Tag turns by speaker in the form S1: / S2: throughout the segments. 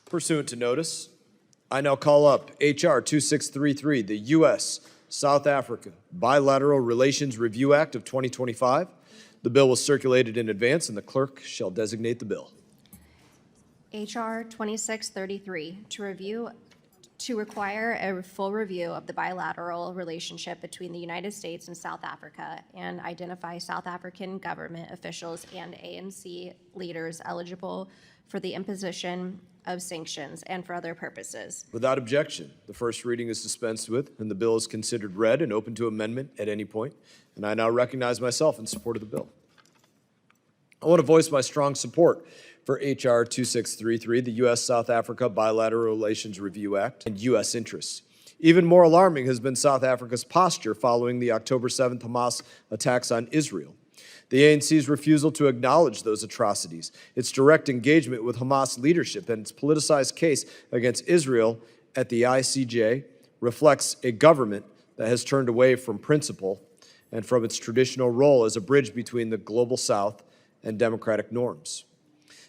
S1: Pursuant to notice, I now call up H.R. 2633, the U.S.-South Africa Bilateral Relations Review Act of 2025. The bill was circulated in advance, and the clerk shall designate the bill.
S2: H.R. 2633, to require a full review of the bilateral relationship between the United States and South Africa and identify South African government officials and ANC leaders eligible for the imposition of sanctions and for other purposes.
S1: Without objection, the first reading is dispensed with, and the bill is considered read and open to amendment at any point. And I now recognize myself in support of the bill. I want to voice my strong support for H.R. 2633, the U.S.-South Africa Bilateral Relations Review Act, and U.S. interests. Even more alarming has been South Africa's posture following the October 7th Hamas attacks on Israel. The ANC's refusal to acknowledge those atrocities, its direct engagement with Hamas leadership, and its politicized case against Israel at the ICJ reflects a government that has turned away from principle and from its traditional role as a bridge between the global South and democratic norms.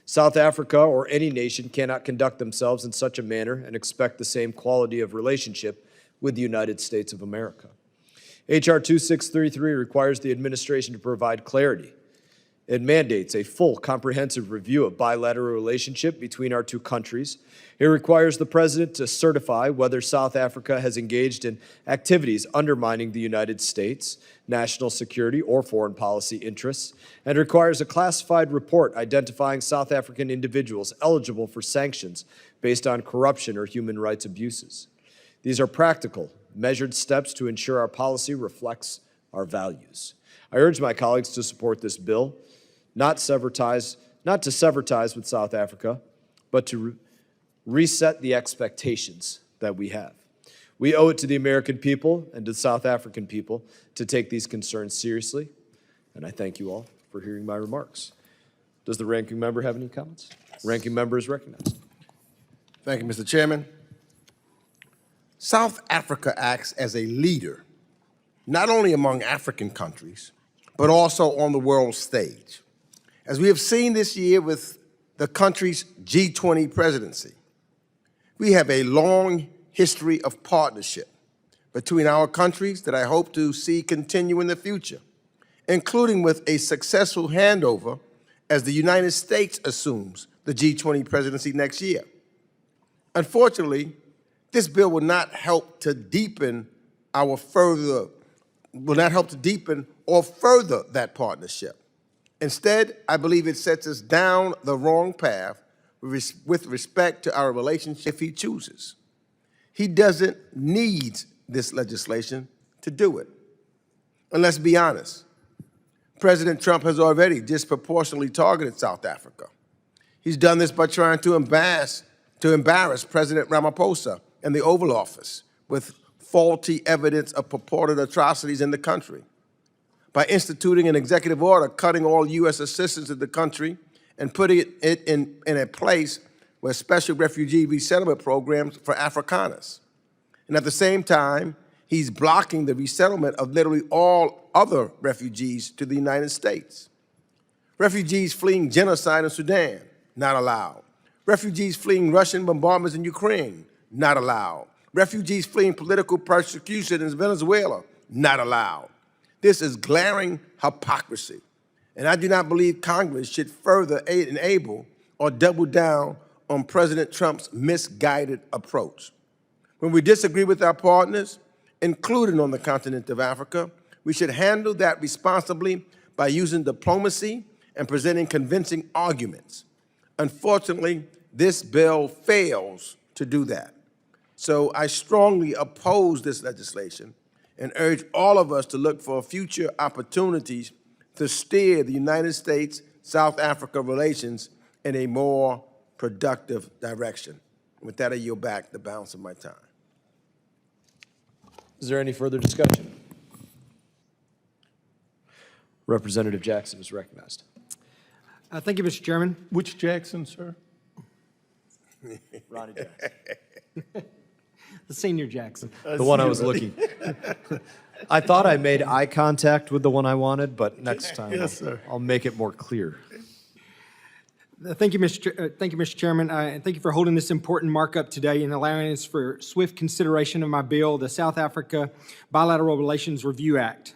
S1: South Africa or any nation cannot conduct themselves in such a manner and expect the same quality of relationship with the United States of America. H.R. 2633 requires the administration to provide clarity. It mandates a full, comprehensive review of bilateral relationship between our two countries. It requires the President to certify whether South Africa has engaged in activities undermining the United States, national security, or foreign policy interests, and requires a classified report identifying South African individuals eligible for sanctions based on corruption or human rights abuses. These are practical, measured steps to ensure our policy reflects our values. I urge my colleagues to support this bill, not to sever ties with South Africa, but to reset the expectations that we have. We owe it to the American people and to the South African people to take these concerns seriously, and I thank you all for hearing my remarks. Does the ranking member have any comments? Ranking member is recognized.
S3: Thank you, Mr. Chairman. South Africa acts as a leader, not only among African countries, but also on the world stage. As we have seen this year with the country's G20 presidency, we have a long history of partnership between our countries that I hope to see continue in the future, including with a successful handover as the United States assumes the G20 presidency next year. Unfortunately, this bill will not help to deepen or further that partnership. Instead, I believe it sets us down the wrong path with respect to our relationship if he chooses. He doesn't need this legislation to do it. And let's be honest, President Trump has already disproportionately targeted South Africa. He's done this by trying to embarrass President Ramaphosa in the Oval Office with faulty evidence of purported atrocities in the country, by instituting an executive order cutting all U.S. assistance to the country and putting it in a place where special refugee resettlement programs for Afrikaners. And at the same time, he's blocking the resettlement of literally all other refugees to the United States. Refugees fleeing genocide in Sudan, not allowed. Refugees fleeing Russian bombardments in Ukraine, not allowed. Refugees fleeing political persecution in Venezuela, not allowed. This is glaring hypocrisy, and I do not believe Congress should further enable or double down on President Trump's misguided approach. When we disagree with our partners, including on the continent of Africa, we should handle that responsibly by using diplomacy and presenting convincing arguments. Unfortunately, this bill fails to do that. So I strongly oppose this legislation and urge all of us to look for future opportunities to steer the United States-South Africa relations in a more productive direction. With that, I yield back the balance of my time.
S1: Is there any further discussion? Representative Jackson is recognized.
S4: Thank you, Mr. Chairman.
S5: Which Jackson, sir?
S1: Ronnie Jackson.
S4: The senior Jackson.
S1: The one I was looking. I thought I made eye contact with the one I wanted, but next time
S5: Yes, sir.
S1: I'll make it more clear.
S4: Thank you, Mr. Chairman, and thank you for holding this important markup today and allowing us for swift consideration of my bill, the South Africa Bilateral Relations Review Act.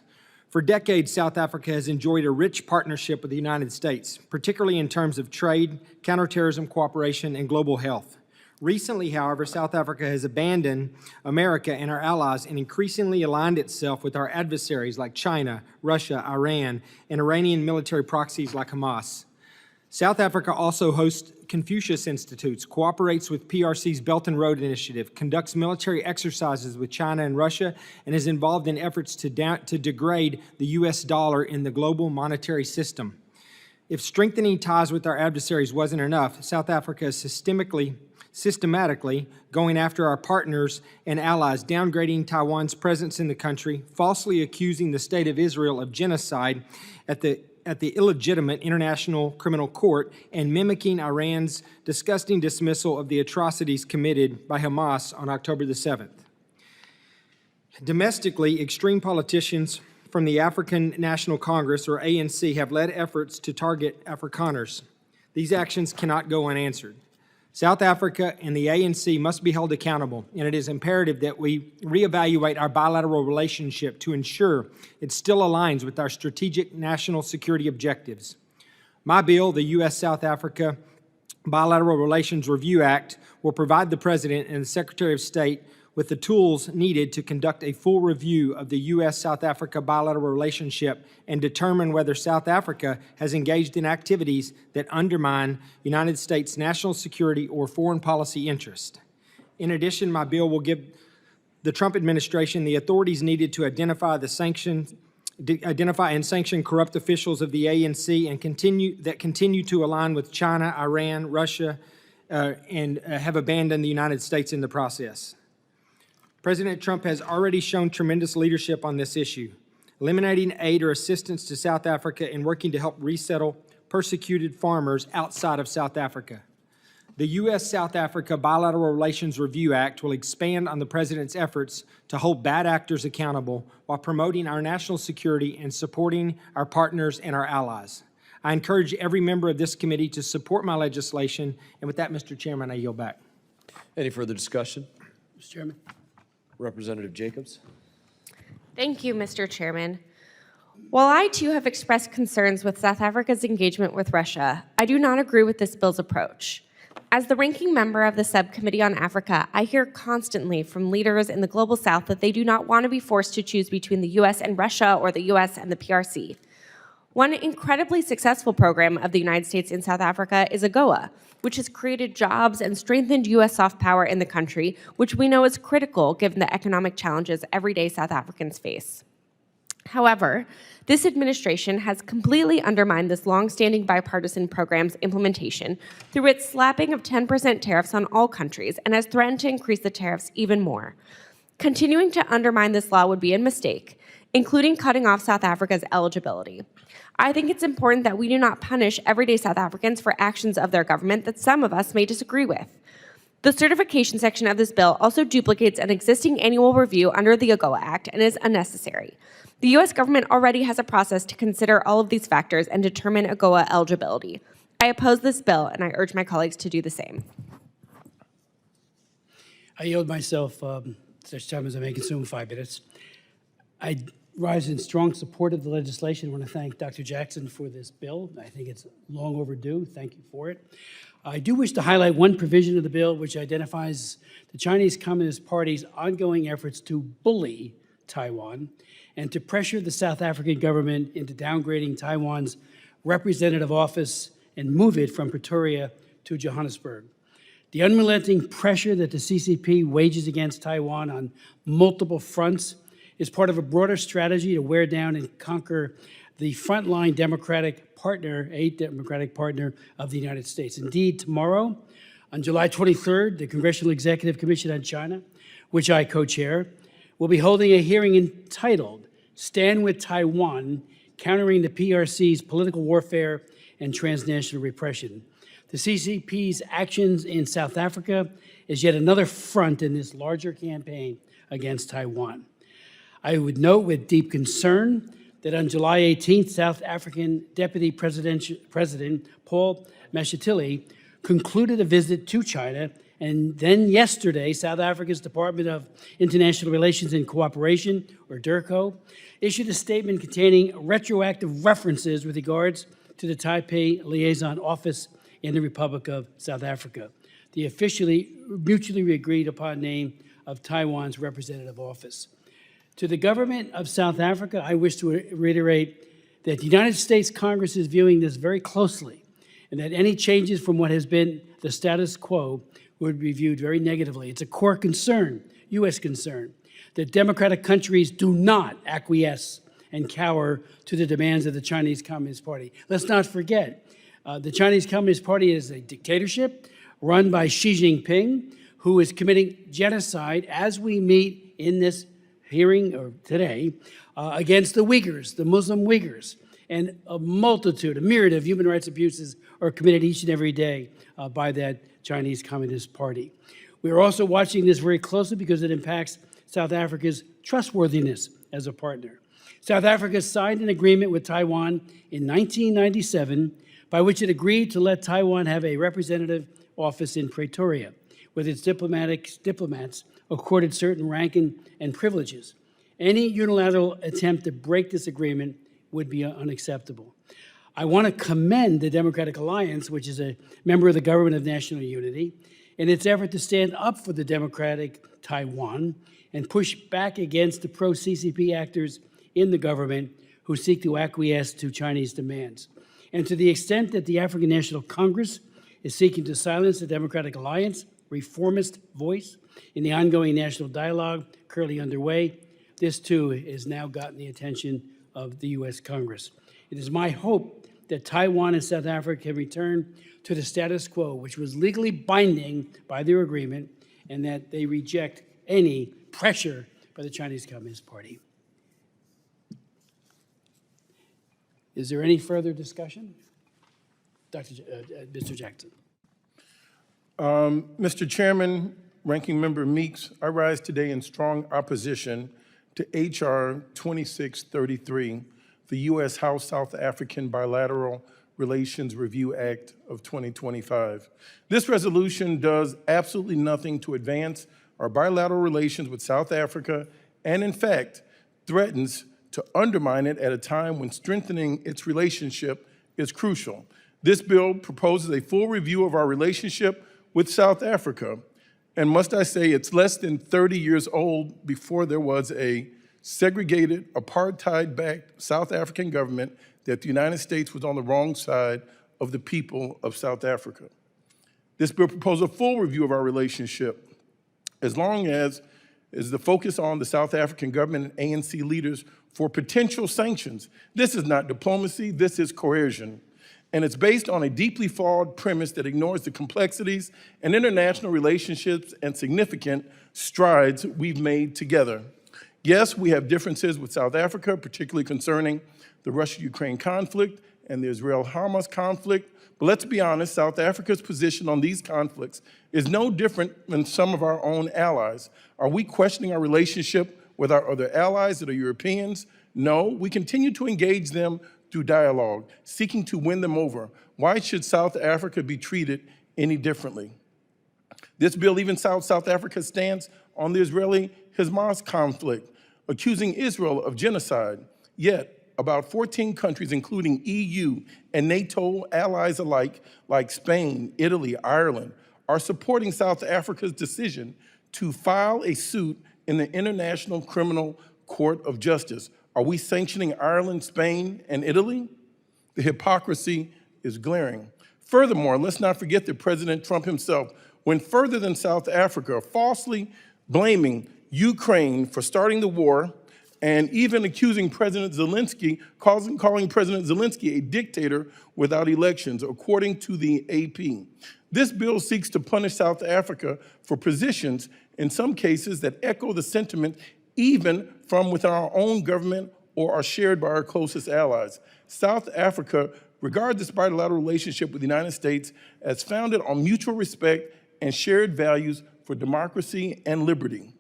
S4: For decades, South Africa has enjoyed a rich partnership with the United States, particularly in terms of trade, counterterrorism cooperation, and global health. Recently, however, South Africa has abandoned America and our allies and increasingly aligned itself with our adversaries like China, Russia, Iran, and Iranian military proxies like Hamas. South Africa also hosts Confucius Institutes, cooperates with PRC's Belt and Road Initiative, conducts military exercises with China and Russia, and is involved in efforts to degrade the U.S. dollar in the global monetary system. If strengthening ties with our adversaries wasn't enough, South Africa is systematically going after our partners and allies, downgrading Taiwan's presence in the country, falsely accusing the State of Israel of genocide at the illegitimate International Criminal Court, and mimicking Iran's disgusting dismissal of the atrocities committed by Hamas on October the 7th. Domestically, extreme politicians from the African National Congress, or ANC, have led efforts to target Afrikaners. These actions cannot go unanswered. South Africa and the ANC must be held accountable, and it is imperative that we reevaluate our bilateral relationship to ensure it still aligns with our strategic national security objectives. My bill, the U.S.-South Africa Bilateral Relations Review Act, will provide the President and the Secretary of State with the tools needed to conduct a full review of the U.S.-South Africa bilateral relationship and determine whether South Africa has engaged in activities that undermine United States national security or foreign policy interest. In addition, my bill will give the Trump administration the authorities needed to identify and sanction corrupt officials of the ANC and continue to align with China, Iran, Russia, and have abandoned the United States in the process. President Trump has already shown tremendous leadership on this issue, eliminating aid or assistance to South Africa and working to help resettle persecuted farmers outside of South Africa. The U.S.-South Africa Bilateral Relations Review Act will expand on the President's efforts to hold bad actors accountable while promoting our national security and supporting our partners and our allies. I encourage every member of this committee to support my legislation, and with that, Mr. Chairman, I yield back.
S1: Any further discussion?
S4: Mr. Chairman.
S1: Representative Jacobs.
S5: Thank you, Mr. Chairman. While I too have expressed concerns with South Africa's engagement with Russia, I do not agree with this bill's approach. As the ranking member of the Subcommittee on Africa, I hear constantly from leaders in the Global South that they do not want to be forced to choose between the U.S. and Russia or the U.S. and the PRC. One incredibly successful program of the United States in South Africa is AGOA, which has created jobs and strengthened U.S. soft power in the country, which we know is critical given the economic challenges everyday South Africans face. However, this administration has completely undermined this long-standing bipartisan program's implementation through its slapping of 10% tariffs on all countries and has threatened to increase the tariffs even more. Continuing to undermine this law would be a mistake, including cutting off South Africa's eligibility. I think it's important that we do not punish everyday South Africans for actions of their government that some of us may disagree with. The certification section of this bill also duplicates an existing annual review under the AGOA Act and is unnecessary. The U.S. government already has a process to consider all of these factors and determine AGOA eligibility. I oppose this bill, and I urge my colleagues to do the same.
S6: I yield myself such time as I may consume 5 minutes. I rise in strong support of the legislation. I want to thank Dr. Jackson for this bill. I think it's long overdue. Thank you for it. I do wish to highlight one provision of the bill which identifies the Chinese Communist Party's ongoing efforts to bully Taiwan and to pressure the South African government into downgrading Taiwan's representative office and move it from Pretoria to Johannesburg. The unrelenting pressure that the CCP wages against Taiwan on multiple fronts is part of a broader strategy to wear down and conquer the frontline democratic partner of the United States. Indeed, tomorrow, on July 23rd, the Congressional Executive Commission on China, which I co-chair, will be holding a hearing entitled Stand with Taiwan, Countering the PRC's Political Warfare and Transnational Repression. The CCP's actions in South Africa is yet another front in this larger campaign against Taiwan. I would note with deep concern that on July 18th, South African Deputy President Paul Mashatile concluded a visit to China, and then yesterday, South Africa's Department of International Relations and Cooperation, or DIRCO, issued a statement containing retroactive references with regards to the Taipei Liaison Office in the Republic of South Africa, the officially mutually agreed upon name of Taiwan's representative office. To the government of South Africa, I wish to reiterate that the United States Congress is viewing this very closely, and that any changes from what has been the status quo would be viewed very negatively. It's a core concern, U.S. concern, that democratic countries do not acquiesce and cower to the demands of the Chinese Communist Party. Let's not forget, the Chinese Communist Party is a dictatorship run by Xi Jinping, who is committing genocide as we meet in this hearing or today against the Uyghurs, the Muslim Uyghurs, and a myriad of human rights abuses are committed each and every day by that Chinese Communist Party. We are also watching this very closely because it impacts South Africa's trustworthiness as a partner. South Africa signed an agreement with Taiwan in 1997 by which it agreed to let Taiwan have a representative office in Pretoria, with its diplomats accorded certain rank and privileges. Any unilateral attempt to break this agreement would be unacceptable. I want to commend the Democratic Alliance, which is a member of the Government of National Unity, in its effort to stand up for the democratic Taiwan and push back against the pro-CCP actors in the government who seek to acquiesce to Chinese demands. And to the extent that the African National Congress is seeking to silence the Democratic Alliance reformist voice in the ongoing national dialogue currently underway, this too has now gotten the attention of the U.S. Congress. It is my hope that Taiwan and South Africa can return to the status quo, which was legally binding by their agreement, and that they reject any pressure by the Chinese Communist Party. Is there any further discussion? Mr. Jackson.
S7: Mr. Chairman, Ranking Member Meeks, I rise today in strong opposition to H.R. 2633, the U.S. House-South African Bilateral Relations Review Act of 2025. This resolution does absolutely nothing to advance our bilateral relations with South Africa, and in fact, threatens to undermine it at a time when strengthening its relationship is crucial. This bill proposes a full review of our relationship with South Africa, and must I say, it's less than 30 years old before there was a segregated, apartheid-backed South African government that the United States was on the wrong side of the people of South Africa. This bill proposes a full review of our relationship, as long as the focus on the South African government and ANC leaders for potential sanctions. This is not diplomacy, this is coercion. And it's based on a deeply flawed premise that ignores the complexities and international relationships and significant strides we've made together. Yes, we have differences with South Africa, particularly concerning the Russia-Ukraine conflict and the Israel-Hamas conflict. But let's be honest, South Africa's position on these conflicts is no different than some of our own allies. Are we questioning our relationship with our other allies that are Europeans? No, we continue to engage them through dialogue, seeking to win them over. Why should South Africa be treated any differently? This bill even South Africa's stance on the Israeli-Hamas conflict, accusing Israel of genocide. Yet, about 14 countries, including EU and NATO allies alike, like Spain, Italy, Ireland, are supporting South Africa's decision to file a suit in the International Criminal Court of Justice. Are we sanctioning Ireland, Spain, and Italy? The hypocrisy is glaring. Furthermore, let's not forget that President Trump himself went further than South Africa, falsely blaming Ukraine for starting the war and even accusing President Zelensky, calling President Zelensky a dictator without elections, according to the AP. This bill seeks to punish South Africa for positions, in some cases, that echo the sentiment even from within our own government or are shared by our closest allies. South Africa regards this bilateral relationship with the United States as founded on mutual respect and shared values for democracy and liberty.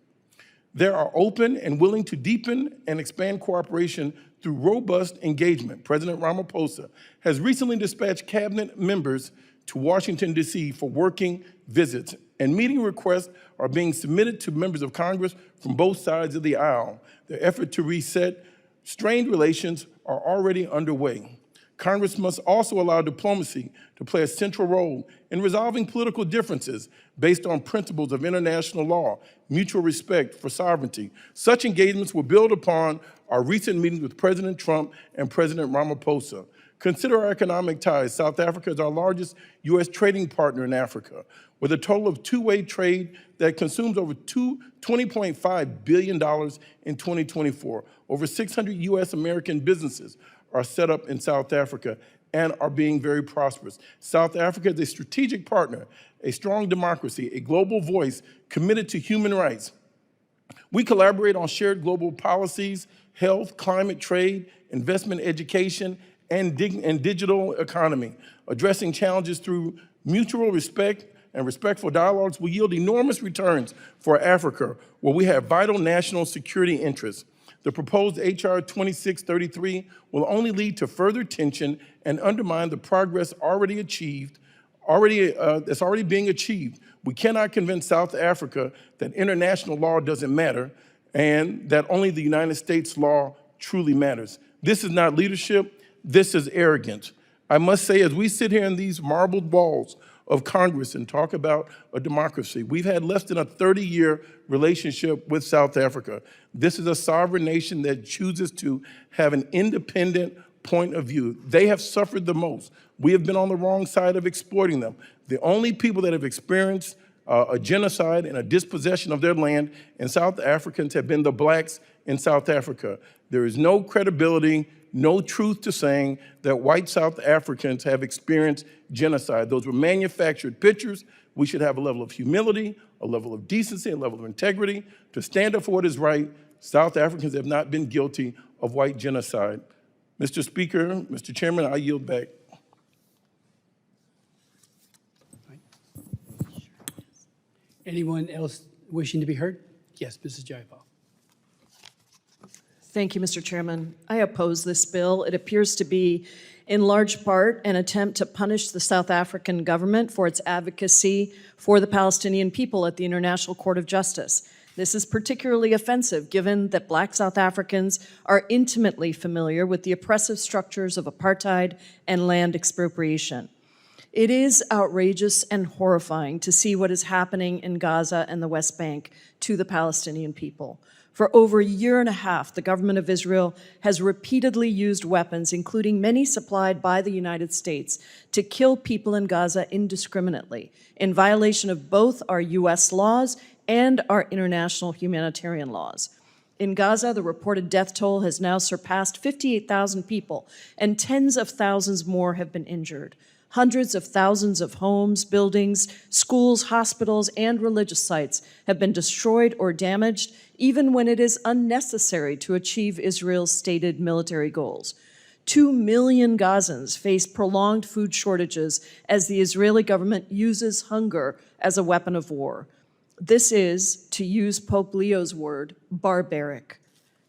S7: They are open and willing to deepen and expand cooperation through robust engagement. President Ramaphosa has recently dispatched cabinet members to Washington, D.C. for working visits, and meeting requests are being submitted to members of Congress from both sides of the aisle. The effort to reset strained relations are already underway. Congress must also allow diplomacy to play a central role in resolving political differences based on principles of international law, mutual respect for sovereignty. Such engagements will build upon our recent meetings with President Trump and President Ramaphosa. Consider our economic ties. South Africa is our largest U.S. trading partner in Africa, with a total of two-way trade that consumes over $20.5 billion in 2024. Over 600 U.S. American businesses are set up in South Africa and are being very prosperous. South Africa is a strategic partner, a strong democracy, a global voice committed to human rights. We collaborate on shared global policies, health, climate, trade, investment, education, and digital economy. Addressing challenges through mutual respect and respectful dialogues will yield enormous returns for Africa, where we have vital national security interests. The proposed H.R. 2633 will only lead to further tension and undermine the progress that's already being achieved. We cannot convince South Africa that international law doesn't matter and that only the United States law truly matters. This is not leadership, this is arrogance. I must say, as we sit here in these marbled walls of Congress and talk about a democracy, we've had less than a 30-year relationship with South Africa. This is a sovereign nation that chooses to have an independent point of view. They have suffered the most. We have been on the wrong side of exploiting them. The only people that have experienced a genocide and a dispossession of their land in South Africans have been the blacks in South Africa. There is no credibility, no truth to saying that white South Africans have experienced genocide. Those were manufactured pictures. We should have a level of humility, a level of decency, a level of integrity to stand up for what is right. South Africans have not been guilty of white genocide. Mr. Speaker, Mr. Chairman, I yield back.
S6: Anyone else wishing to be heard? Yes, Mrs. Jayapal.
S8: Thank you, Mr. Chairman. I oppose this bill. It appears to be, in large part, an attempt to punish the South African government for its advocacy for the Palestinian people at the International Court of Justice. This is particularly offensive given that Black South Africans are intimately familiar with the oppressive structures of apartheid and land expropriation. It is outrageous and horrifying to see what is happening in Gaza and the West Bank to the Palestinian people. For over a year and a half, the government of Israel has repeatedly used weapons, including many supplied by the United States, to kill people in Gaza indiscriminately, in violation of both our U.S. laws and our international humanitarian laws. In Gaza, the reported death toll has now surpassed 58,000 people, and tens of thousands more have been injured. Hundreds of thousands of homes, buildings, schools, hospitals, and religious sites have been destroyed or damaged, even when it is unnecessary to achieve Israel's stated military goals. 2 million Gazans face prolonged food shortages as the Israeli government uses hunger as a weapon of war. This is, to use Pope Leo's word, barbaric.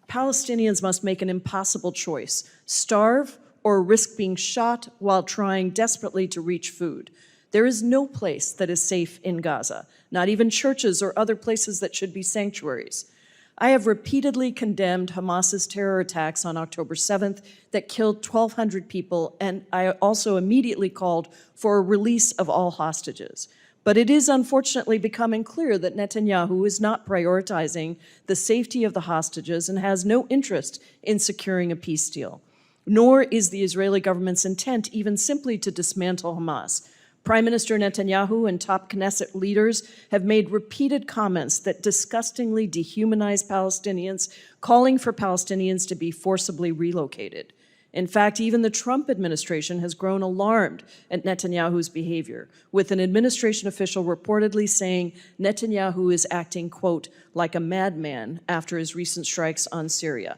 S8: Palestinians must make an impossible choice: starve or risk being shot while trying desperately to reach food. There is no place that is safe in Gaza, not even churches or other places that should be sanctuaries. I have repeatedly condemned Hamas's terror attacks on October 7th that killed 1,200 people, and I also immediately called for a release of all hostages. But it is unfortunately becoming clear that Netanyahu is not prioritizing the safety of the hostages and has no interest in securing a peace deal. Nor is the Israeli government's intent even simply to dismantle Hamas. Prime Minister Netanyahu and top Knesset leaders have made repeated comments that disgustingly dehumanize Palestinians, calling for Palestinians to be forcibly relocated. In fact, even the Trump administration has grown alarmed at Netanyahu's behavior, with an administration official reportedly saying Netanyahu is acting, quote, like a madman after his recent strikes on Syria.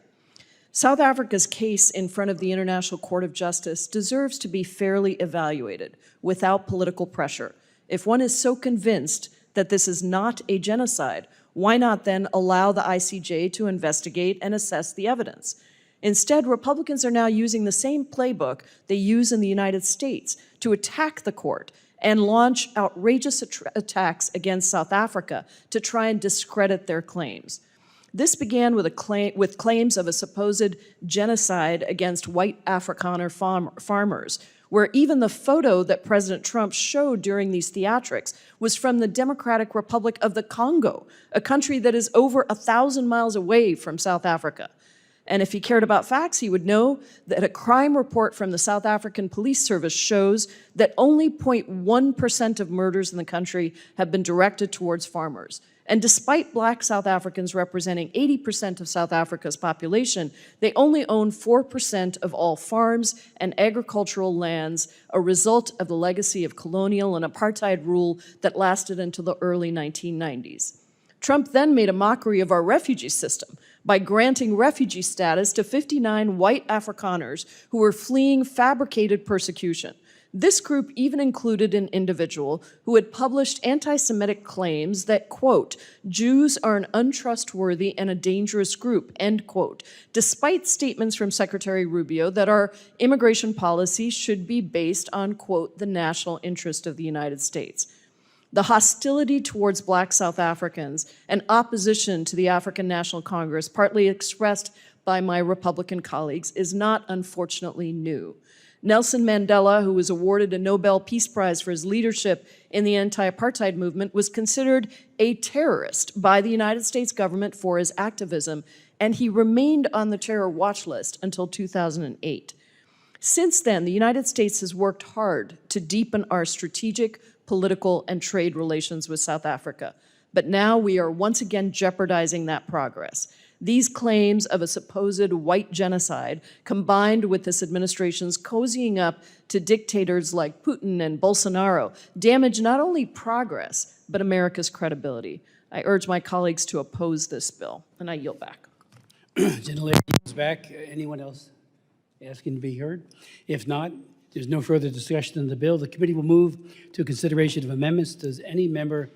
S8: South Africa's case in front of the International Court of Justice deserves to be fairly evaluated without political pressure. If one is so convinced that this is not a genocide, why not then allow the ICJ to investigate and assess the evidence? Instead, Republicans are now using the same playbook they use in the United States to attack the court and launch outrageous attacks against South Africa to try and discredit their claims. This began with claims of a supposed genocide against white Afrikaner farmers, where even the photo that President Trump showed during these theatrics was from the Democratic Republic of the Congo, a country that is over 1,000 miles away from South Africa. And if he cared about facts, he would know that a crime report from the South African Police Service shows that only 0.1% of murders in the country have been directed towards farmers. And despite Black South Africans representing 80% of South Africa's population, they only own 4% of all farms and agricultural lands, a result of the legacy of colonial and apartheid rule that lasted until the early 1990s. Trump then made a mockery of our refugee system by granting refugee status to 59 white Afrikaners who were fleeing fabricated persecution. This group even included an individual who had published anti-Semitic claims that, quote, Jews are an untrustworthy and a dangerous group, end quote, despite statements from Secretary Rubio that our immigration policy should be based on, quote, the national interest of the United States. The hostility towards Black South Africans and opposition to the African National Congress, partly expressed by my Republican colleagues, is not unfortunately new. Nelson Mandela, who was awarded a Nobel Peace Prize for his leadership in the anti-apartheid movement, was considered a terrorist by the United States government for his activism, and he remained on the terror watch list until 2008. Since then, the United States has worked hard to deepen our strategic, political, and trade relations with South Africa. But now we are once again jeopardizing that progress. These claims of a supposed white genocide, combined with this administration's cozying up to dictators like Putin and Bolsonaro, damage not only progress, but America's credibility. I urge my colleagues to oppose this bill, and I yield back.
S6: Gentlelady yields back. Anyone else asking to be heard? If not, there's no further discussion on the bill. The committee will move to consideration of amendments. Does any member